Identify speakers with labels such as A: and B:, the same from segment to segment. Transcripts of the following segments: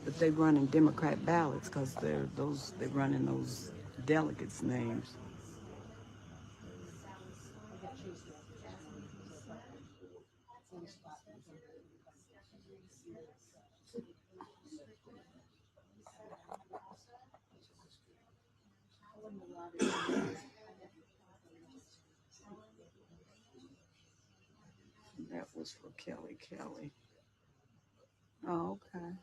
A: but they running Democrat ballots because they're running those delegates' names. That was for Kelly. Oh, okay.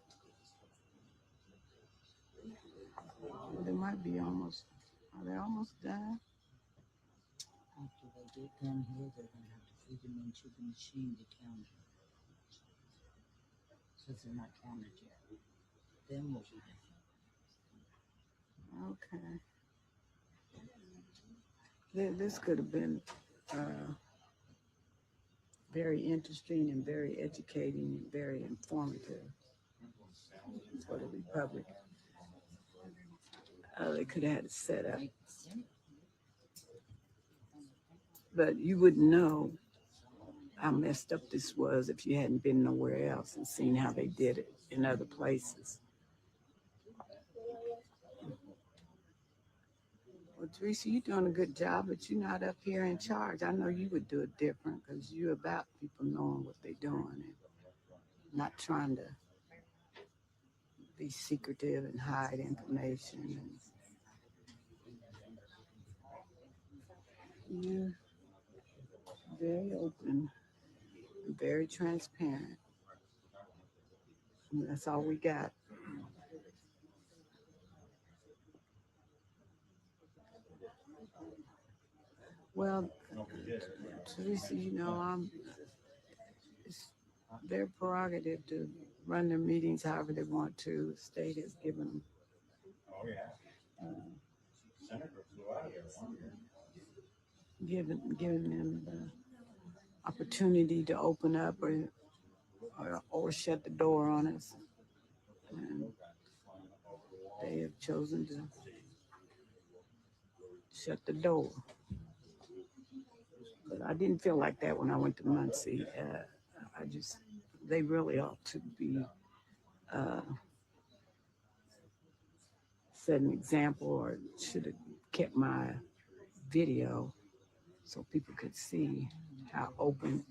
A: Well, they might be almost. Are they almost done?
B: After they get done here, they're going to have to feed them into the machine to count them. Since they're not counted yet. Then we'll be done.
A: Okay. This could have been very interesting and very educating and very informative for the Republic. They could have had it set up. But you wouldn't know how messed up this was if you hadn't been nowhere else and seen how they did it in other places. Well, Teresa, you're doing a good job, but you're not up here in charge. I know you would do it different because you're about people knowing what they're doing and not trying to be secretive and hide information. And you're very open, very transparent. And that's all we got. Well, Teresa, it's their prerogative to run their meetings however they want to. The state has given them given them the opportunity to open up or shut the door on us. And they have chosen to shut the door. But I didn't feel like that when I went to Muncie. They really ought to be set an example, or should have kept my video so people could see how open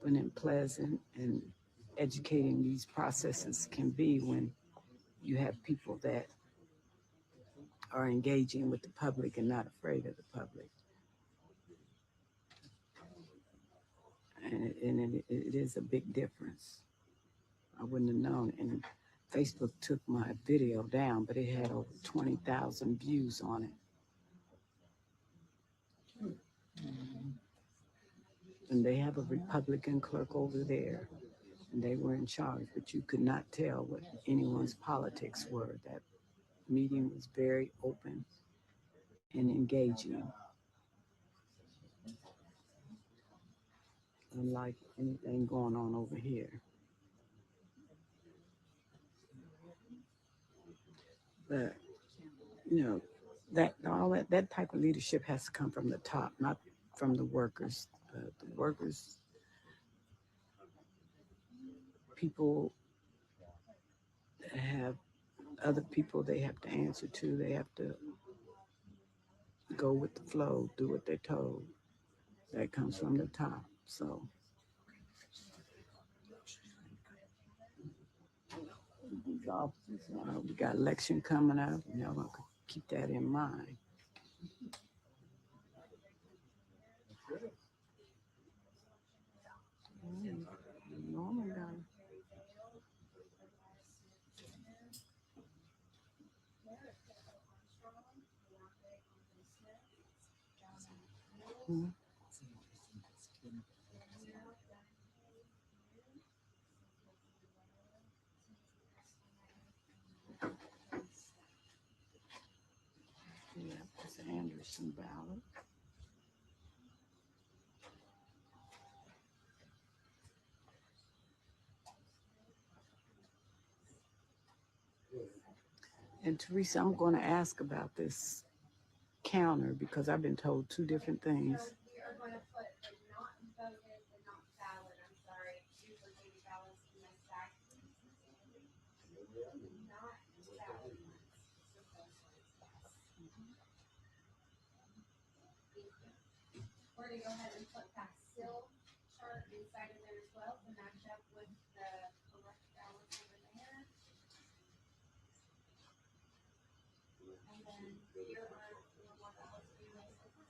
A: and pleasant and educating these processes can be when you have people that are engaging with the public and not afraid of the public. And it is a big difference. I wouldn't have known. And Facebook took my video down, but it had over 20,000 views on it. And they have a Republican clerk over there, and they were in charge, but you could not tell what anyone's politics were. That meeting was very open and engaging, unlike anything going on over here. But that type of leadership has to come from the top, not from the workers. The workers, people that have other people they have to answer to, they have to go with the flow, do what they're told. That comes from the top. So these officers, we got election coming up. Y'all gonna keep that in mind. Norman got it. Yeah, it's an Anderson ballot. And Teresa, I'm going to ask about this counter because I've been told two different things.
C: We're gonna go ahead and put that still chart inside of there as well to match up with the elect ballots over there. And then here are four more ballots for you guys to sign.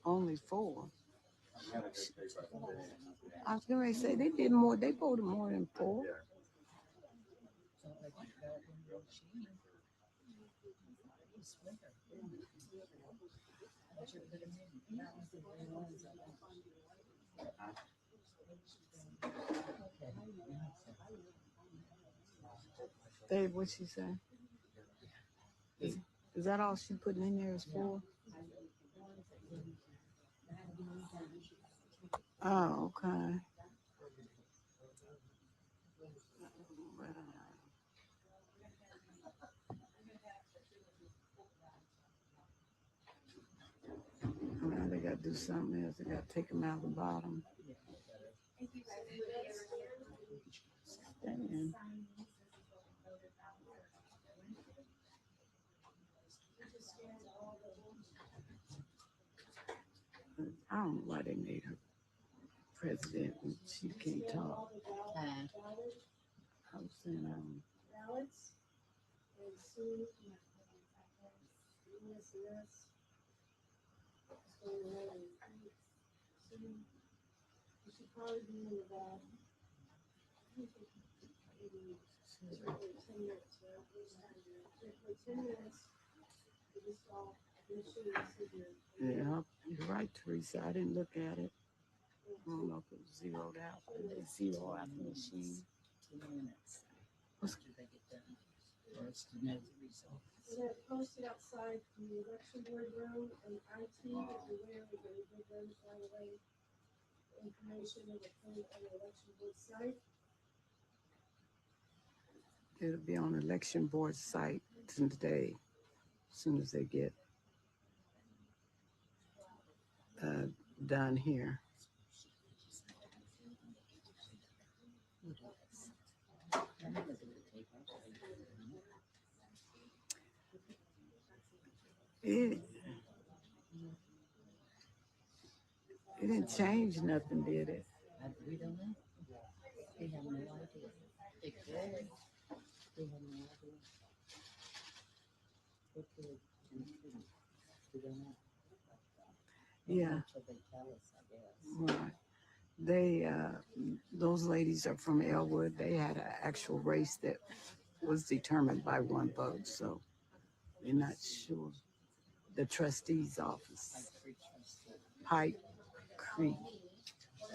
A: Only 4. I was going to say they did more. They voted more than 4. Dave, what she say? Is that all she putting in there is 4? Oh, okay. Now they got to do something else. They got to take them out of the bottom. Stand. I don't know why they made her president and she can't talk. I was saying,
C: Ballots and see this. So you should probably be in about maybe 10 minutes, right? 10 minutes. You just all make sure you see your.
A: yeah, you're right, Teresa. I didn't look at it. I don't know if it was zeroed out. They zero out the machine.
B: 2 minutes after they get done. For us to know the result.
C: We're gonna post it outside the election board room and IT, if you're aware, we're gonna give them right away information that will put on the election board site.
A: It'll be on the election board site today, as soon as they get done here. It didn't change nothing, did it?
B: We don't know. We have no idea. They could. We have no idea. They could and couldn't. We don't know.
A: Yeah.
B: Until they tell us, I guess.
A: Right. They, those ladies are from Elwood. They had an actual race that was determined by one vote, so they're not sure. The trustee's office, Pike Creek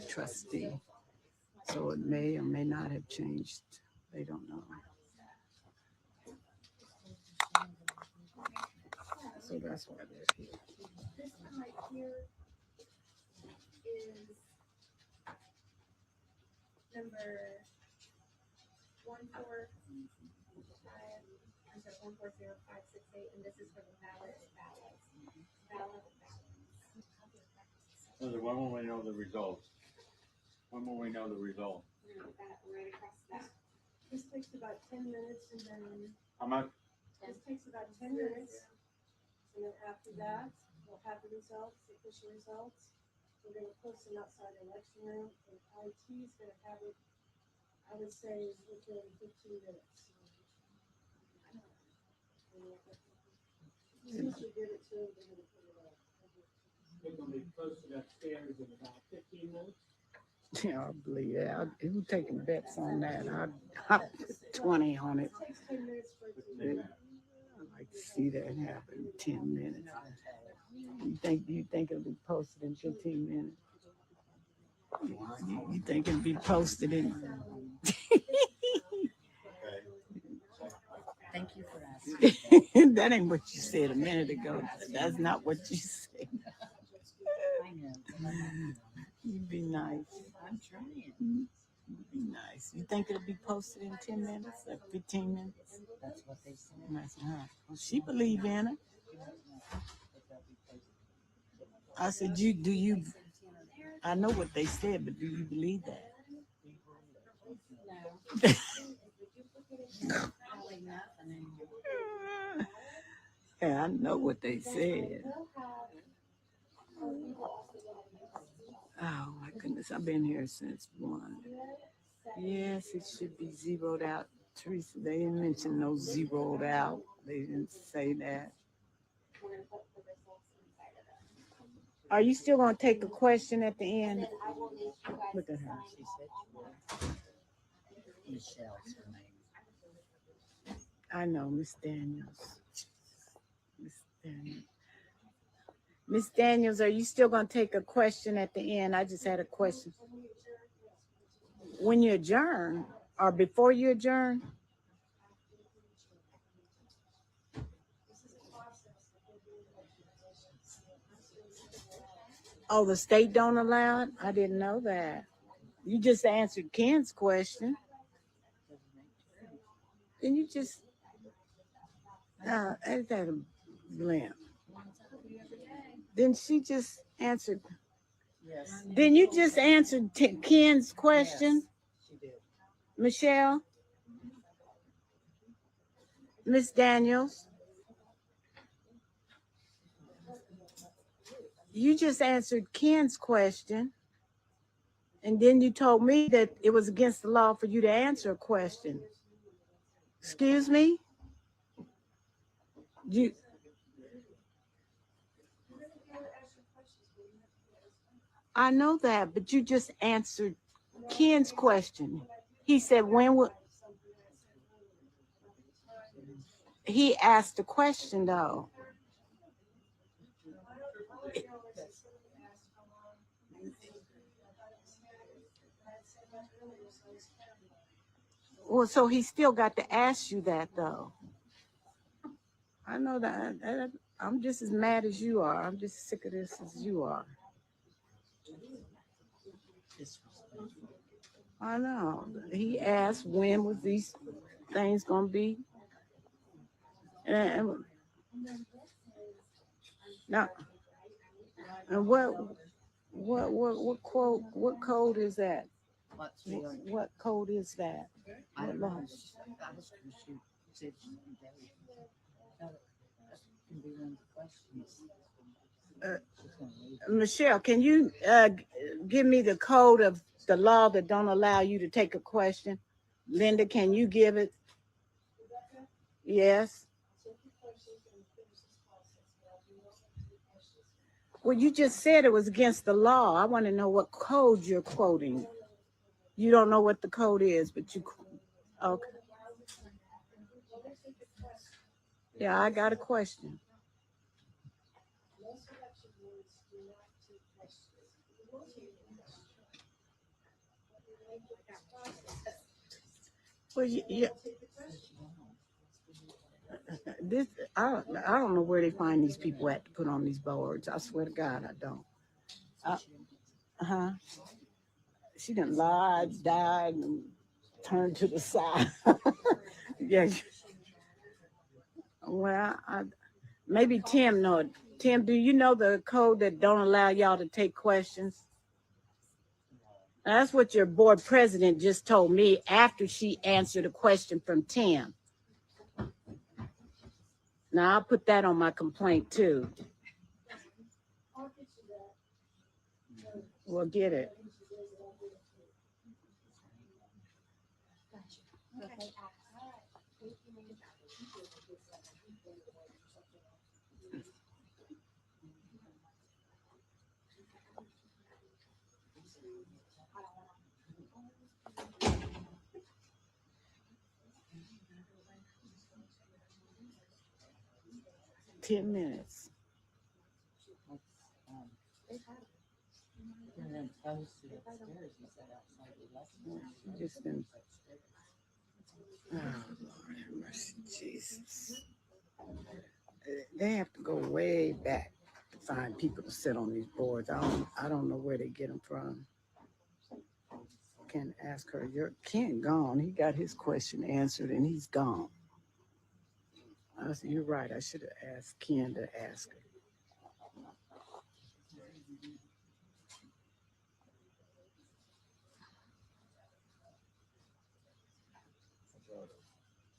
A: trustee. So it may or may not have changed. They don't know. So that's why they're here.
C: This one right here is number 140,568, and this is for the ballots.
D: When will we know the results? When will we know the result?
C: We're gonna put that right across that. This takes about 10 minutes, and then
D: How much?
C: this takes about 10 minutes. And then after that, we'll have the results, the official results. We're gonna post them outside the election room, and IT is gonna have it, I would say, within 15 minutes. As soon as we give it to them, they're gonna put it up.
E: They're gonna be posted upstairs in about 15 minutes.
A: Yeah, I believe that. Who's taking bets on that? I put 20 on it.
C: It takes 10 minutes for it to.
A: I like to see that happen in 10 minutes. You think it'll be posted in 15 minutes? You think it'll be posted in?
B: Thank you for asking.
A: That ain't what you said a minute ago. That's not what you said.
B: I know.
A: You be nice.
B: I'm trying.
A: You be nice. You think it'll be posted in 10 minutes or 15 minutes?
B: That's what they said.
A: And I said, huh. Well, she believe in it. I said, do you, I know what they said, but do you believe that?
B: Probably nothing anymore.
A: Yeah, I know what they said. Oh my goodness, I've been here since 1. Yes, it should be zeroed out. Teresa, they didn't mention no zeroed out. They didn't say that. Are you still gonna take a question at the end? Look at her.
B: She said she would. Michelle's her name.
A: I know, Miss Daniels. Miss Daniels. Miss Daniels, are you still gonna take a question at the end? I just had a question. When you adjourn or before you adjourn? Oh, the state don't allow it? I didn't know that. You just answered Ken's question. Then you just ain't that a blimp? Then she just answered.
B: Yes.
A: Then you just answered Ken's question,
B: Yes, she did.
A: Michelle, Miss Daniels. You just answered Ken's question, and then you told me that it was against the law for you to answer a question. Excuse me? You. I know that, but you just answered Ken's question. He said, when would he asked a question though? Well, so he still got to ask you that though. I know that. I'm just as mad as you are. I'm just sick of this as you are. I know. He asked when was these things gonna be. And now, and what quote? What code is that?
B: What's
A: What code is that?
B: I
A: What
B: don't know.
A: law?
B: I was gonna shoot. Said she can be one of the questions. She's gonna leave.
A: Michelle, can you give me the code of the law that don't allow you to take a question? Linda, can you give it? Yes. Well, you just said it was against the law. I want to know what code you're quoting. You don't know what the code is, but you, okay. Yeah, I got a question. Well, this I don't know where they find these people at to put on these boards. I swear to God, I don't. Uh-huh. She done lied, died, and turned to the side. Yeah. Well, maybe Tim know it. Tim, do you know the code that don't allow y'all to take questions? That's what your board president just told me after she answered a question from Tim. Now I'll put that on my complaint too. We'll get it.
C: Okay.
A: 10 minutes.
B: And then posted upstairs, he said outside the election.
A: She just didn't. Oh, Lord have mercy, Jesus. They have to go way back to find people to sit on these boards. I don't know where they get them from. Can ask her. Ken gone. He got his question answered and he's gone. I said, you're right. I should have asked Ken to ask her.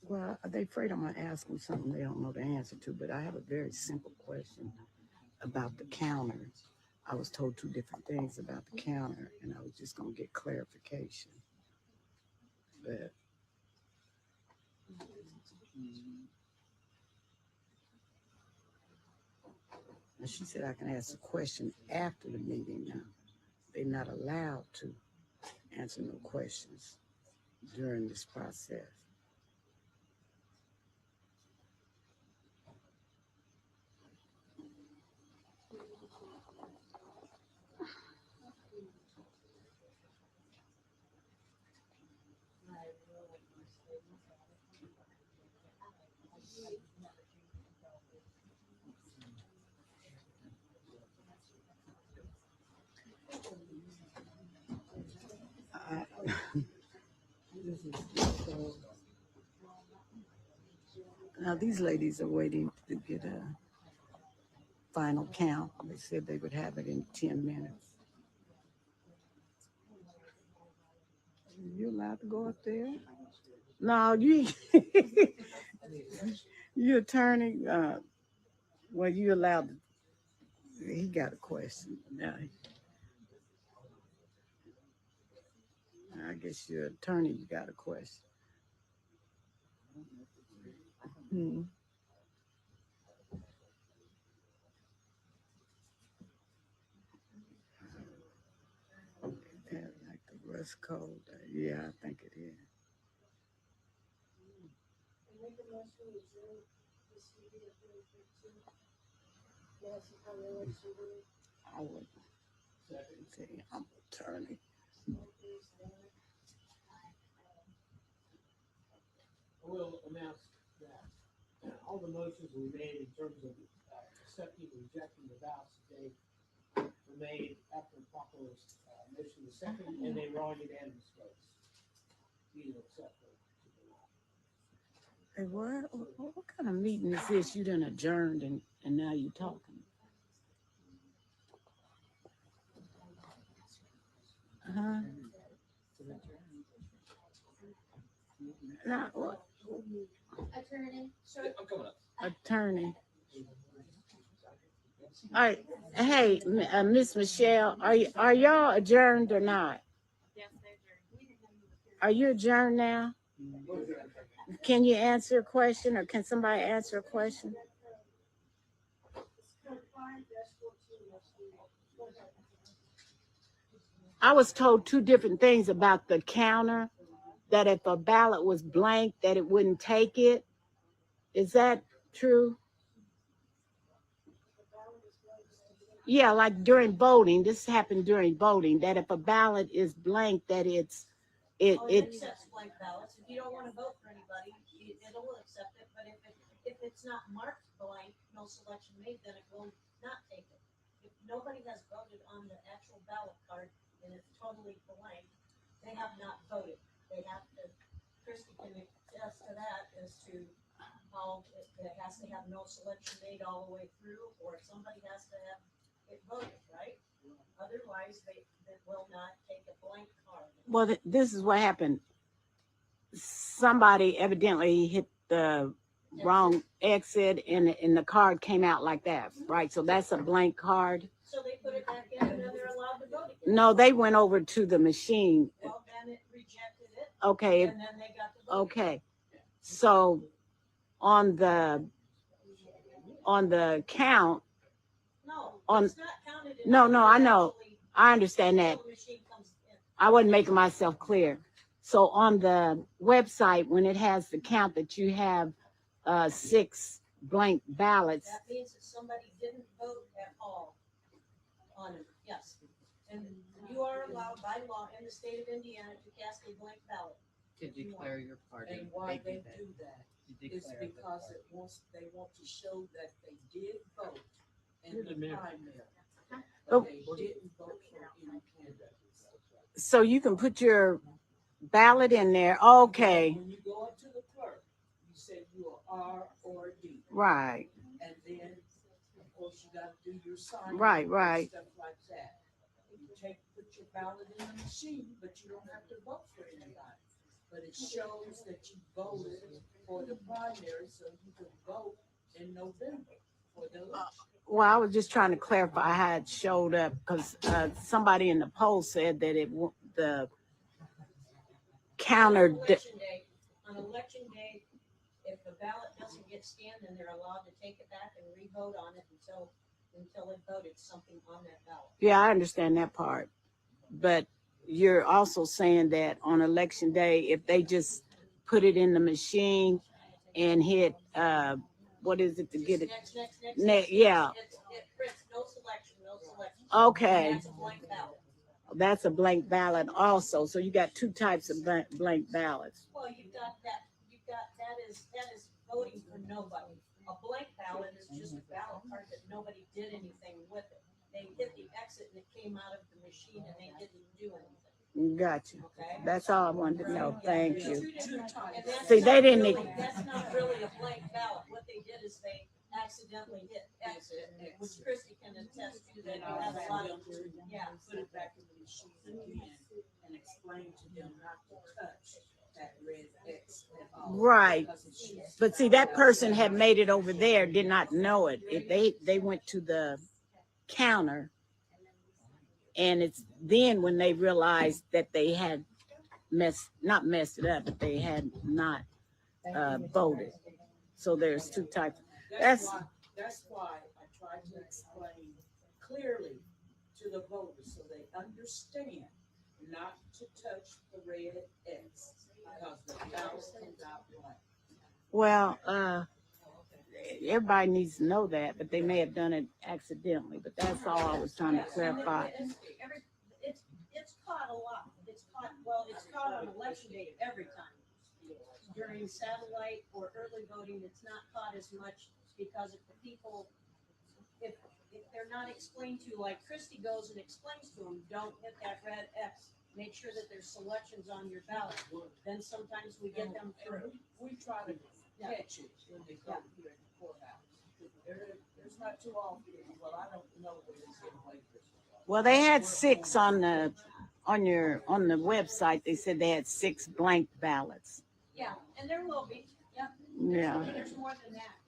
A: Well, they afraid I'm gonna ask them something they don't know the answer to, but I have a very simple question about the counter. I was told two different things about the counter, and I was just gonna get clarification. But and she said I can ask a question after the meeting now. They're not allowed to answer no questions during this process. I, this is so. Now these ladies are waiting to get a final count. They said they would have it in 10 minutes. You allowed to go up there? No, you. You attorney. Well, you allowed. He got a question. Now, I guess you're attorney. You got a question. Hmm. Yeah, like the West Coast. Yeah, I think it is.
C: Make a motion to adjourn this meeting at 3:15. Madison County Election Board.
A: I would say I'm attorney.
E: We'll announce that all the motions we made in terms of accepting and rejecting the ballots today were made after proper motion was second, and they were all unanimous votes. Either accept or deny.
A: Hey, what kind of meeting is this? You done adjourned and now you talking? Huh? Now, what?
C: Attorney, so
D: I'm coming up.
A: Attorney. All right. Hey, Miss Michelle, are y'all adjourned or not?
F: Yes, they're adjourned.
A: Are you adjourned now? Can you answer a question, or can somebody answer a question? I was told two different things about the counter, that if a ballot was blank, that it wouldn't take it. Is that true? Yeah, like during voting, this happened during voting, that if a ballot is blank, that it
G: accepts blank ballots. If you don't want to vote for anybody, it'll accept it. But if it's not marked blank, no selection made, then it will not take it. If nobody has voted on the actual ballot card and it's totally blank, they have not voted. They have to, Christy can attest to that as to how it has to have no selection made all the way through, or somebody has to have it voted, right? Otherwise, they will not take a blank card.
A: well, this is what happened. Somebody evidently hit the wrong exit and the card came out like that, right? So that's a blank card.
G: So they put it back in and then they're allowed to vote again.
A: No, they went over to the machine.
G: Well, then it rejected it,
A: Okay,
G: and then they got to vote.
A: okay. So on the count,
G: No,
A: on-
G: it's not counted.
A: No, I know.
G: Actually,
A: I understand that.
G: until the machine comes in.
A: I wasn't making myself clear. So on the website, when it has the count that you have 6 blank ballots,
G: That means that somebody didn't vote at all on it, yes. And you are allowed by law in the state of Indiana to cast a blank ballot.
B: To declare your party.
H: And why they
B: do
H: do that
B: To
H: is
B: declare the
H: because
B: party.
H: they want to show that they did vote in
E: You're the
H: the
E: mayor.
H: primary.
A: Oh.
H: But they didn't vote for any candidate.
A: so you can put your ballot in there. Okay,
H: When you go up to the clerk, you say you are R or D.
A: right.
H: And then, of course, you gotta do your sign.
A: Right,
H: and
A: right.
H: Stuff like that. You put your ballot in the machine, but you don't have to vote for anybody. but it shows that you voted for the primary, so you can vote in November for the election.
A: Well, I was just trying to clarify how it showed up because somebody in the poll said that the counter.
G: On election day, if the ballot doesn't get scanned, then they're allowed to take it back and re-vote on it until it voted something on that ballot.
A: Yeah, I understand that part. But you're also saying that on election day, if they just put it in the machine and hit, what is it to get it? Yeah.
G: It prints no selection.
A: Okay.
G: That's a blank ballot.
A: That's a blank ballot also. So you got two types of blank ballots.
G: Well, you've got that is voting for nobody. A blank ballot is just a ballot card that nobody did anything with it. They hit the exit and it came out of the machine and they didn't do anything.
A: Gotcha.
G: Okay?
A: That's all I wanted to know. Thank you.
G: And that's
A: See, they
G: not
A: didn't.
G: really- That's not really a blank ballot. What they did is they accidentally hit exit, which Christie can attest to that you have a lot of, yeah.
H: Put it back in the machine again and explain to them not to touch that red X at all.
A: Right.
H: Because it's used-
A: But see, that person had made it over there, did not know it. If they went to the counter, and it's then when they realized that they had not messed it up, but they had not voted. So there's two types.
H: That's why I tried to explain clearly to the voters so they understand not to touch the red X because the ballot comes out blank.
A: Well, everybody needs to know that, but they may have done it accidentally. But that's all I was trying to clarify.
G: It's caught a lot. It's caught on election day every time. During satellite or early voting, it's not caught as much because if the people, if they're not explained to, like Christie goes and explains to them, don't hit that red X. Make sure that there's selections on your ballot. Then sometimes we get them through.
H: We try to catch it when they go here in the courthouse. There's not too often, well, I don't know where it's in Lakers.
A: Well, they had 6 on the website. They said they had 6 blank ballots.
G: Yeah, and there will be. Yeah.
A: Yeah.
G: There's more than that.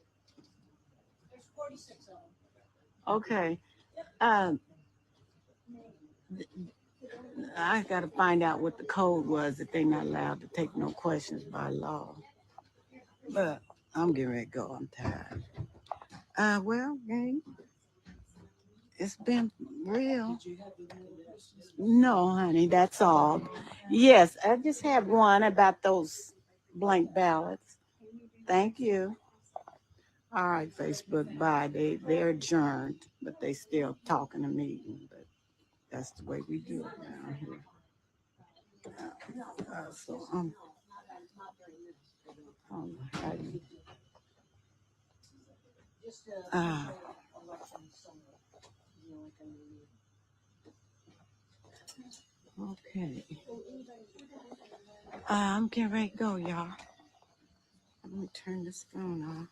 G: There's 46 of them.
A: Okay. I got to find out what the code was that they're not allowed to take no questions by law. But I'm getting ready to go. I'm tired. Well, gang, it's been real. No, honey, that's all. Yes, I just have one about those blank ballots. Thank you. All right, Facebook, bye. They're adjourned, but they still talking to me. But that's the way we do it down here. So okay. I'm getting ready to go, y'all. Let me turn this phone off.